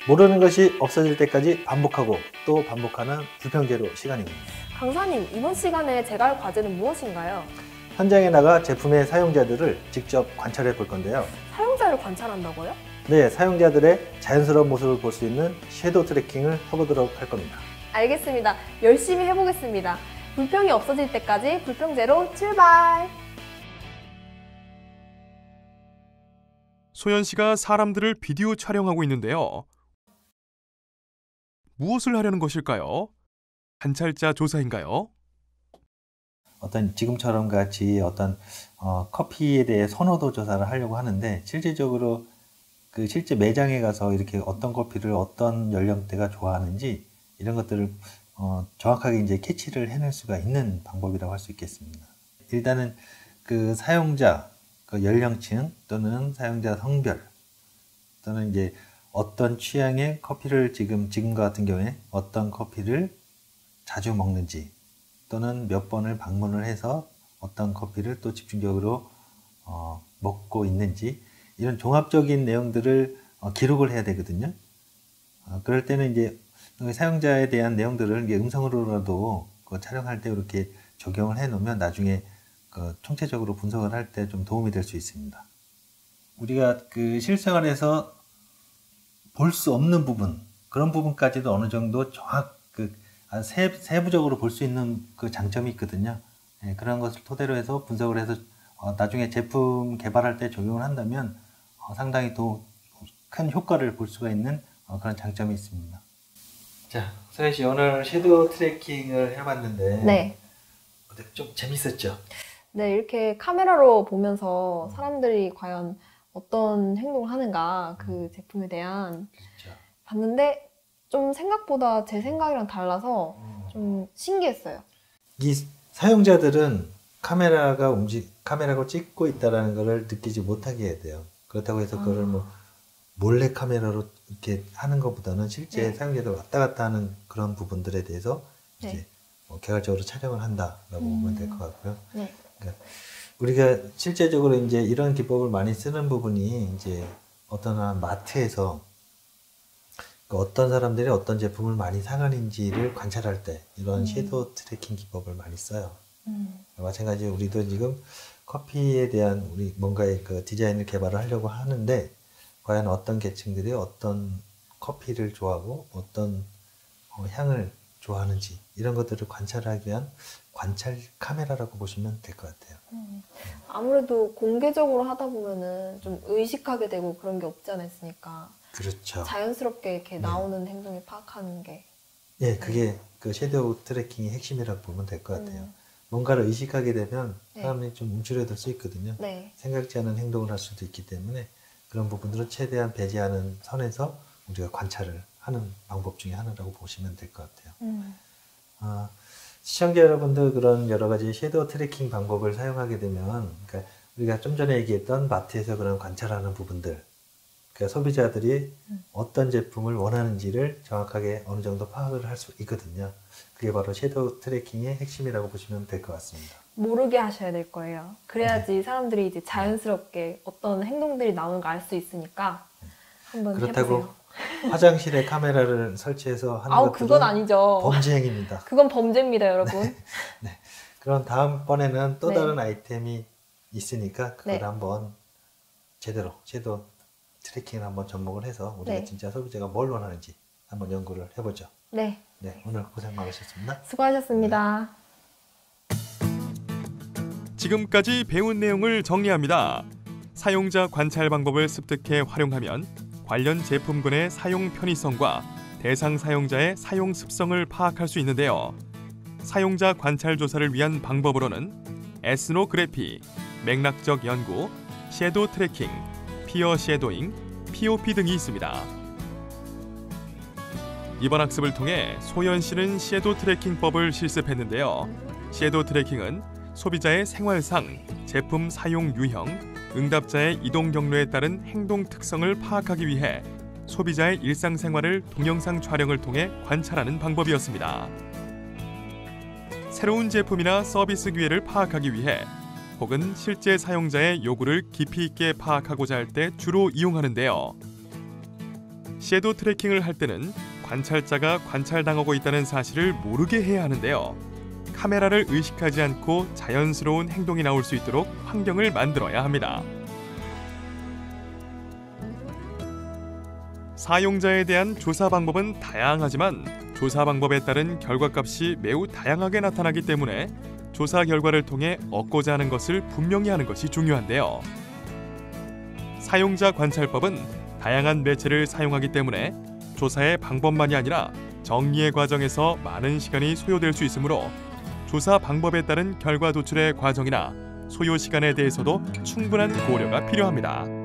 모르는 것이 없어질 때까지 반복하고 또 반복하는 불평제로 시간입니다. 강사님, 이번 시간에 제가 할 과제는 무엇인가요? 현장에 나가 제품의 사용자들을 직접 관찰해 볼 건데요. 사용자를 관찰한다고요? 네, 사용자들의 자연스러운 모습을 볼 수 있는 섀도우 트래킹을 해보도록 할 겁니다. 알겠습니다. 열심히 해보겠습니다. 불평이 없어질 때까지 불평제로 출발! 소연 씨가 사람들을 비디오 촬영하고 있는데요. 무엇을 하려는 것일까요? 관찰자 조사인가요? 어떤 지금처럼 같이 어떤 커피에 대해 선호도 조사를 하려고 하는데 실질적으로 그 실제 매장에 가서 이렇게 어떤 커피를 어떤 연령대가 좋아하는지 이런 것들을 정확하게 이제 캐치를 해낼 수가 있는 방법이라고 할 수 있겠습니다. 일단은 그 사용자 그 연령층 또는 사용자 성별 또는 이제 어떤 취향의 커피를 지금과 같은 경우에 어떤 커피를 자주 먹는지 또는 몇 번을 방문을 해서 어떤 커피를 또 집중적으로 먹고 있는지 이런 종합적인 내용들을 기록을 해야 되거든요. 그럴 때는 이제 사용자에 대한 내용들을 이제 음성으로라도 촬영할 때 이렇게 적용을 해 놓으면 나중에 총체적으로 분석을 할 때 좀 도움이 될 수 있습니다. 우리가 그 실생활에서 볼 수 없는 부분, 그런 부분까지도 어느 정도 세부적으로 볼 수 있는 그 장점이 있거든요. 예, 그런 것을 토대로 해서 분석을 해서 나중에 제품 개발할 때 적용을 한다면 상당히 더 큰 효과를 볼 수가 있는 그런 장점이 있습니다. 자, 소연 씨 오늘 섀도우 트래킹을 해봤는데 네. 좀 재밌었죠? 네, 이렇게 카메라로 보면서 사람들이 과연 어떤 행동을 하는가 그 제품에 대한 그렇죠. 봤는데 좀 생각보다 제 생각이랑 달라서 좀 신기했어요. 이 사용자들은 카메라가 찍고 있다는 것을 느끼지 못하게 해야 돼요. 그렇다고 해서 그걸 뭐 몰래 카메라로 이렇게 하는 것보다는 실제 네. 사용자들 왔다 갔다 하는 그런 부분들에 대해서 네. 이제 개괄적으로 촬영을 한다라고 보면 될 것 같고요. 네. 그러니까 우리가 실제적으로 이제 이런 기법을 많이 쓰는 부분이 이제 어떤 마트에서 어떤 사람들이 어떤 제품을 많이 사가는지를 관찰할 때 이런 섀도우 트래킹 기법을 많이 써요. 마찬가지로 우리도 지금 커피에 대한 우리 뭔가의 그 디자인을 개발을 하려고 하는데 과연 어떤 계층들이 어떤 커피를 좋아하고 어떤 향을 좋아하는지 이런 것들을 관찰하기 위한 관찰 카메라라고 보시면 될 것 같아요. 아무래도 공개적으로 하다 보면은 좀 의식하게 되고 그런 게 없지 않아 있으니까 그렇죠. 자연스럽게 이렇게 나오는 행동을 파악하는 게 예, 그게 그 섀도우 트래킹의 핵심이라고 보면 될 것 같아요. 뭔가를 의식하게 되면 사람이 좀 움츠러들 수 있거든요. 네. 생각지 않은 행동을 할 수도 있기 때문에 그런 부분들을 최대한 배제하는 선에서 우리가 관찰을 하는 방법 중에 하나라고 보시면 될 것 같아요. 시청자 여러분들 그런 여러 가지 섀도우 트래킹 방법을 사용하게 되면 그러니까 우리가 좀 전에 얘기했던 마트에서 그런 관찰하는 부분들 그러니까 소비자들이 어떤 제품을 원하는지를 정확하게 어느 정도 파악을 할 수 있거든요. 그게 바로 섀도우 트래킹의 핵심이라고 보시면 될 것 같습니다. 모르게 하셔야 될 거예요. 그래야지 사람들이 이제 자연스럽게 어떤 행동들이 나오는 걸 알 수 있으니까 한번 그렇다고 해보세요. 화장실에 카메라를 설치해서 하는 것들은 그건 아니죠. 범죄 행위입니다. 그건 범죄입니다, 여러분. 네. 그럼 다음번에는 또 네. 다른 아이템이 있으니까 그걸 네. 한번 제대로 섀도우 트래킹을 한번 접목을 해서 우리가 네. 진짜 소비자가 뭘 원하는지 한번 연구를 해보죠. 네. 네, 오늘 고생 많으셨습니다. 수고하셨습니다. 지금까지 배운 내용을 정리합니다. 사용자 관찰 방법을 습득해 활용하면 관련 제품군의 사용 편의성과 대상 사용자의 사용 습성을 파악할 수 있는데요. 사용자 관찰 조사를 위한 방법으로는 에스노그래피, 맥락적 연구, 섀도우 트래킹, 피어 섀도잉, POP 등이 있습니다. 이번 학습을 통해 소연 씨는 섀도우 트래킹법을 실습했는데요. 섀도우 트래킹은 소비자의 생활상, 제품 사용 유형, 응답자의 이동 경로에 따른 행동 특성을 파악하기 위해 소비자의 일상생활을 동영상 촬영을 통해 관찰하는 방법이었습니다. 새로운 제품이나 서비스 기회를 파악하기 위해 혹은 실제 사용자의 요구를 깊이 있게 파악하고자 할 때 주로 이용하는데요. 섀도우 트래킹을 할 때는 관찰자가 관찰당하고 있다는 사실을 모르게 해야 하는데요. 카메라를 의식하지 않고 자연스러운 행동이 나올 수 있도록 환경을 만들어야 합니다. 사용자에 대한 조사 방법은 다양하지만 조사 방법에 따른 결과값이 매우 다양하게 나타나기 때문에 조사 결과를 통해 얻고자 하는 것을 분명히 하는 것이 중요한데요. 사용자 관찰법은 다양한 매체를 사용하기 때문에 조사의 방법만이 아니라 정리의 과정에서 많은 시간이 소요될 수 있으므로 조사 방법에 따른 결과 도출의 과정이나 소요 시간에 대해서도 충분한 고려가 필요합니다.